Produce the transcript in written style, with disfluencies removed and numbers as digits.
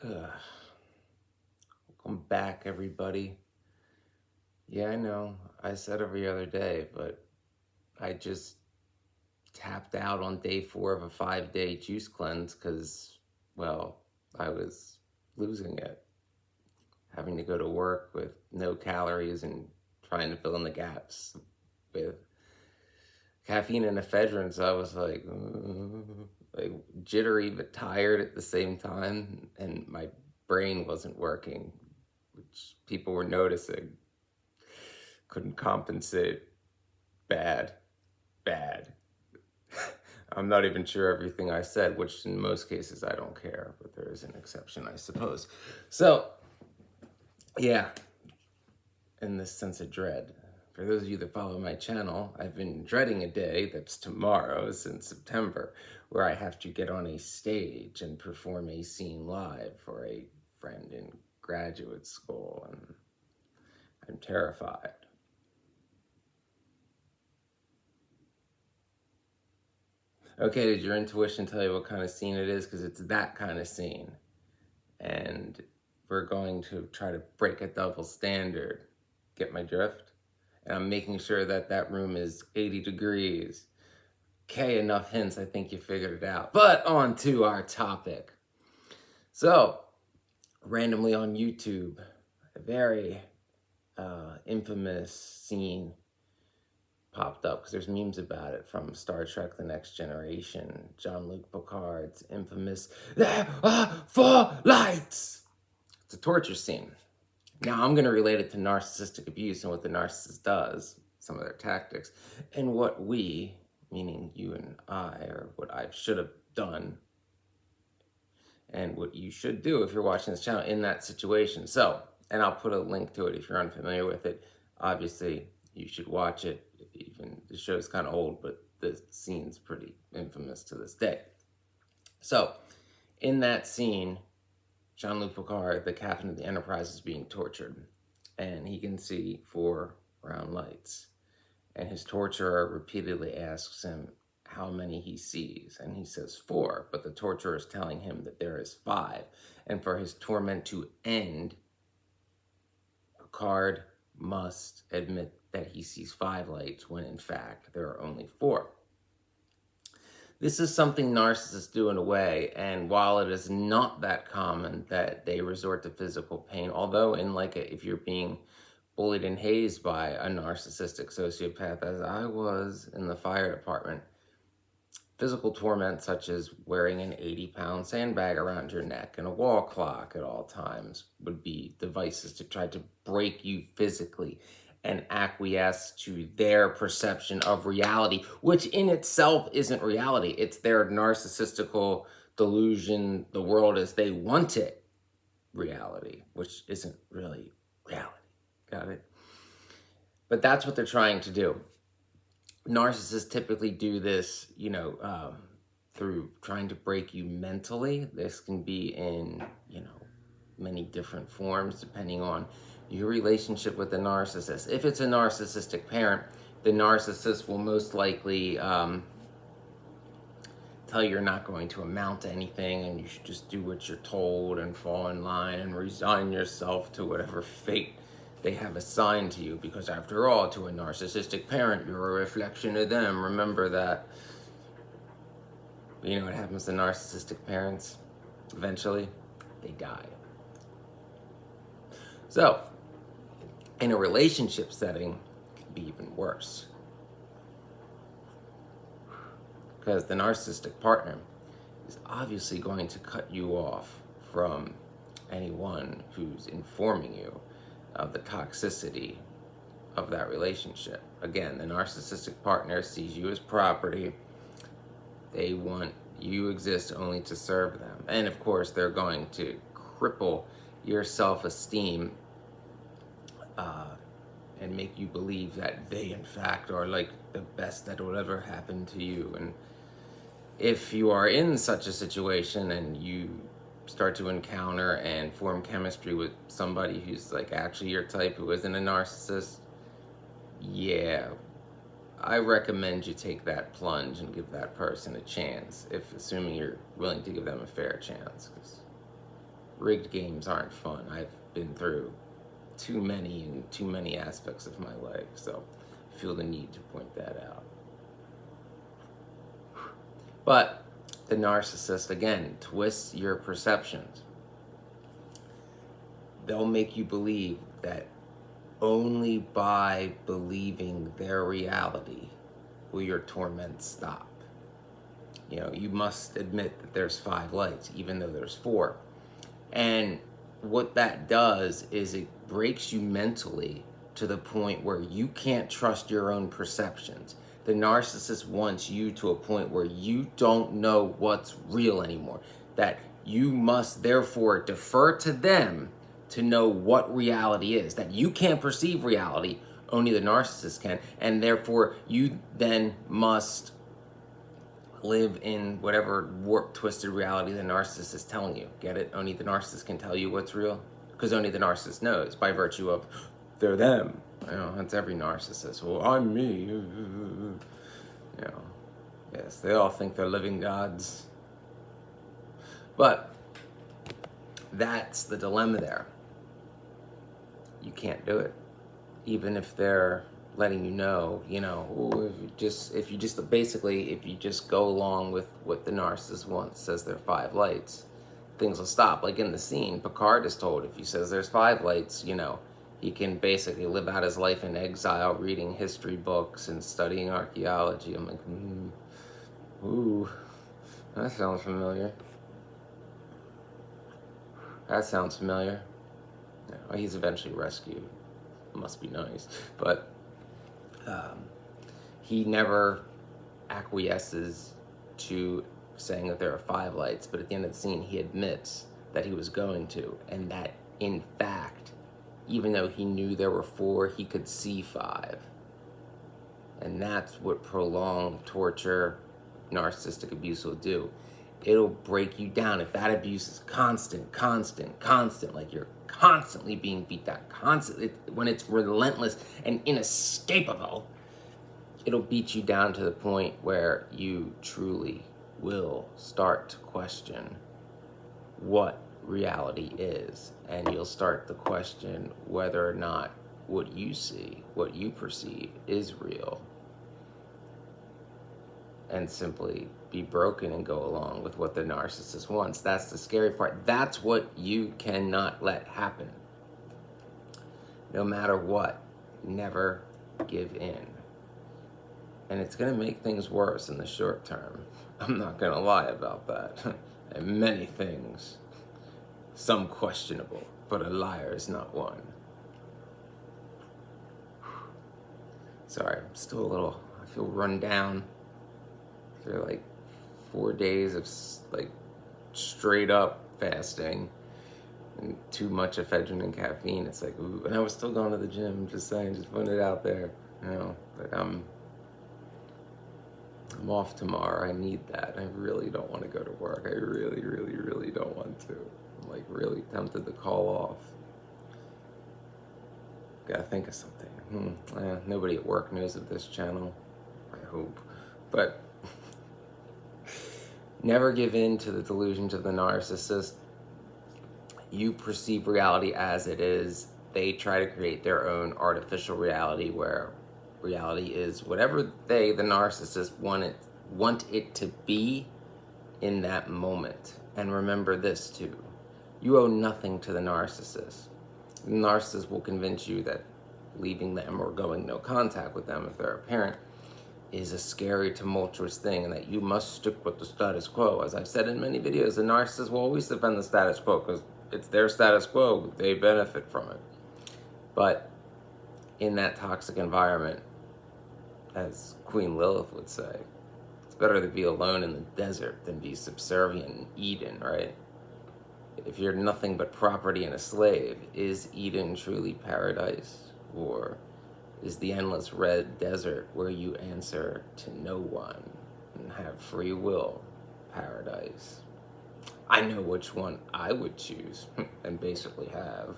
Ugh. Welcome back, everybody. Yeah, I know. I said every other day, but I just tapped out on day 4 of a 5-day juice cleanse because, well, I was losing it. Having to go to work with no calories and trying to fill in the gaps with caffeine and ephedrine. So I was like jittery but tired at the same time, and my brain wasn't working, which people were noticing. Couldn't compensate. Bad. I'm not even sure everything I said, which in most cases I don't care, but there is an exception, I suppose. So, yeah, in this sense of dread. For those of you that follow my channel, I've been dreading a day that's tomorrow since September, where I have to get on a stage and perform a scene live for a friend in graduate school, and I'm terrified. Okay, did your intuition tell you what kind of scene it is? Because it's that kind of scene. And we're going to try to break a double standard. Get my drift? And I'm making sure that that room is 80 degrees. Okay, enough hints. I think you figured it out. But on to our topic. So, randomly on YouTube, a very infamous scene popped up because there's memes about it from Star Trek The Next Generation. Jean-Luc Picard's infamous "There are 4 lights." It's a torture scene. Now I'm going to relate it to narcissistic abuse and what the narcissist does, some of their tactics, and what we, meaning you and I, or what I should have done, and what you should do if you're watching this channel in that situation. So, and I'll put a link to it if you're unfamiliar with it. Obviously, you should watch it. Even the show's kind of old, but the scene's pretty infamous to this day. So, in that scene, Jean-Luc Picard, the captain of the Enterprise, is being tortured, and he can see 4 brown lights. And his torturer repeatedly asks him how many he sees, and he says 4, but the torturer is telling him that there is 5. And for his torment to end, Picard must admit that he sees 5 lights when in fact there are only 4. This is something narcissists do in a way, and while it is not that common that they resort to physical pain, although if you're being bullied and hazed by a narcissistic sociopath, as I was in the fire department, physical torment such as wearing an 80-pound sandbag around your neck and a wall clock at all times would be devices to try to break you physically and acquiesce to their perception of reality, which in itself isn't reality. It's their narcissistical delusion, the world as they want it, reality, which isn't really reality. Got it? But that's what they're trying to do. Narcissists typically do this, through trying to break you mentally. This can be in, many different forms depending on your relationship with the narcissist. If it's a narcissistic parent, the narcissist will most likely tell you you're not going to amount to anything and you should just do what you're told and fall in line and resign yourself to whatever fate they have assigned to you, because after all, to a narcissistic parent, you're a reflection of them. Remember that. You know what happens to narcissistic parents? Eventually, they die. So, in a relationship setting, it can be even worse. Because the narcissistic partner is obviously going to cut you off from anyone who's informing you of the toxicity of that relationship. Again, the narcissistic partner sees you as property. They want you exist only to serve them. And of course, they're going to cripple your self-esteem and make you believe that they, in fact, are like the best that will ever happen to you. And if you are in such a situation and you start to encounter and form chemistry with somebody who's like actually your type, who isn't a narcissist, yeah, I recommend you take that plunge and give that person a chance, assuming you're willing to give them a fair chance. 'Cause rigged games aren't fun. I've been through too many in too many aspects of my life, so I feel the need to point that out. But the narcissist, again, twists your perceptions. They'll make you believe that only by believing their reality will your torment stop. You know, you must admit that there's 5 lights, even though there's 4. And what that does is it breaks you mentally to the point where you can't trust your own perceptions. The narcissist wants you to a point where you don't know what's real anymore, that you must therefore defer to them to know what reality is, that you can't perceive reality, only the narcissist can, and therefore you then must live in whatever warped, twisted reality the narcissist is telling you. Get it? Only the narcissist can tell you what's real, because only the narcissist knows by virtue of they're them. You know, that's every narcissist. Well, I'm me. You know, yes, they all think they're living gods. But that's the dilemma there. You can't do it, even if they're letting you know, if you just go along with what the narcissist wants, says there are 5 lights, things will stop. Like in the scene, Picard is told if he says there's 5 lights, he can basically live out his life in exile, reading history books and studying archaeology. I'm like, ooh, that sounds familiar. That sounds familiar. Well, he's eventually rescued. Must be nice. But he never acquiesces to saying that there are 5 lights, but at the end of the scene, he admits that he was going to, and that, in fact, even though he knew there were 4, he could see 5. And that's what prolonged torture, narcissistic abuse will do. It'll break you down. If that abuse is constant, like you're constantly being beat down, when it's relentless and inescapable, it'll beat you down to the point where you truly will start to question what reality is, and you'll start to question whether or not what you see, what you perceive, is real, and simply be broken and go along with what the narcissist wants. That's the scary part. That's what you cannot let happen. No matter what, never give in. And it's going to make things worse in the short term. I'm not going to lie about that. And many things, some questionable, but a liar is not one. Sorry, I'm still I feel run down. After like 4 days of like straight up fasting and too much ephedrine and caffeine. It's like, ooh, and I was still going to the gym, just saying, just putting it out there, but I'm off tomorrow. I need that. I really don't want to go to work. I really, really, really don't want to. I'm like really tempted to call off. Gotta think of something. Nobody at work knows of this channel, I hope. But never give in to the delusions of the narcissist. You perceive reality as it is. They try to create their own artificial reality where reality is whatever they, the narcissist, want it to be in that moment. And remember this too. You owe nothing to the narcissist. The narcissist will convince you that leaving them or going no contact with them if they're a parent is a scary, tumultuous thing, and that you must stick with the status quo. As I've said in many videos, the narcissist will always defend the status quo because it's their status quo. They benefit from it. But in that toxic environment, as Queen Lilith would say, it's better to be alone in the desert than be subservient in Eden, right? If you're nothing but property and a slave, is Eden truly paradise? Or is the endless red desert where you answer to no one and have free will paradise? I know which one I would choose and basically have.